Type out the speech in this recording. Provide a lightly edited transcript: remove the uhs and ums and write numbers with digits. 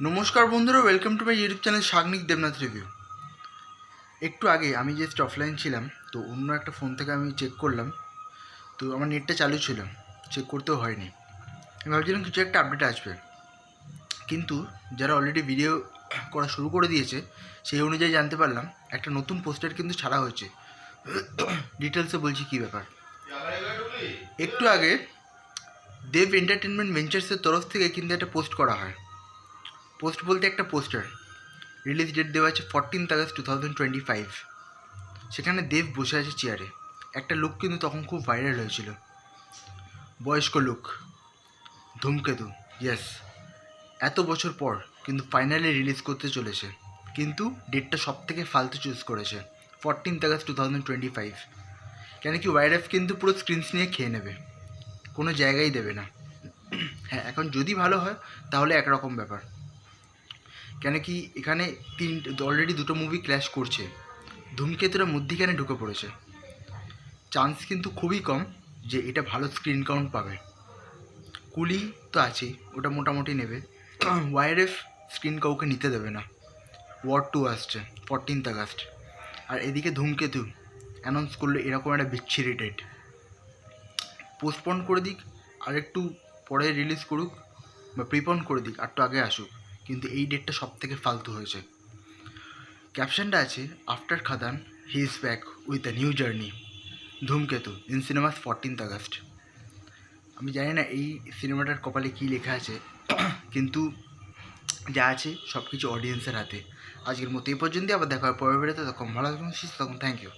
নমস্কার বন্ধুরা, welcome to my YouTube channel Sagnik Debnath review. একটু আগে আমি জাস্ট অফলাইন ছিলাম, তো অন্য একটা ফোন থেকে আমি চেক করলাম, তো আমার নেটটা চালু ছিল, চেক করতেও হয়নি। আমি ভাবছিলাম কিছু একটা আপডেট আসবে, কিন্তু যারা অলরেডি ভিডিও করা শুরু করে দিয়েছে সেই অনুযায়ী জানতে পারলাম একটা নতুন পোস্টার কিন্তু ছাড়া হয়েছে। ডিটেলসে বলছি কী ব্যাপার। একটু আগে দেব এন্টারটেনমেন্ট ভেঞ্চার্সের তরফ থেকে কিন্তু একটা পোস্ট করা হয়। পোস্ট বলতে একটা পোস্টার, রিলিজ ডেট দেওয়া আছে 14th August 2025। সেখানে দেব বসে আছে চেয়ারে। একটা লুক কিন্তু তখন খুব ভাইরাল হয়েছিল, বয়স্ক লুক, ধূমকেতু। ইয়েস, এত বছর পর কিন্তু ফাইনালি রিলিজ করতে চলেছে, কিন্তু ডেটটা সব থেকে ফালতু চুজ করেছে 14th August 2025। কেন কি ওয়াইরএফ কিন্তু পুরো স্ক্রিনস নিয়ে খেয়ে নেবে, কোনো জায়গায় দেবে না। হ্যাঁ, এখন যদি ভালো হয় তাহলে একরকম ব্যাপার, কেন কি এখানে অলরেডি দুটো মুভি ক্ল্যাশ করছে, ধূমকেতুরা মধ্যিখানে ঢুকে পড়েছে। চান্স কিন্তু খুবই কম যে এটা ভালো স্ক্রিন কাউন্ট পাবে। কুলি তো আছেই, ওটা মোটামুটি নেবে। ওয়াইরএফ স্ক্রিন কাউকে নিতে দেবে না। ওয়ার 2 আসছে 14th August, আর এদিকে ধূমকেতু অ্যানাউন্স করলো এরকম একটা বিচ্ছিরি ডেট। পোস্টপন করে দিক, আর একটু পরে রিলিজ করুক, বা প্রিপন করে দিক, আর একটু আগে আসুক, কিন্তু এই ডেটটা সব থেকে ফালতু হয়েছে। ক্যাপশনটা আছে, after Khadaan he is back with a new journey, ধূমকেতু ইন সিনেমাস 14th August। আমি জানি না এই সিনেমাটার কপালে কী লেখা আছে, কিন্তু যা আছে সব কিছু অডিয়েন্সের হাতে। আজকের মতো এই পর্যন্তই, আবার দেখা হয় পরের ভিডিওতে। তখন ভালো থাকুন, সুস্থ থাকুন, থ্যাংক ইউ।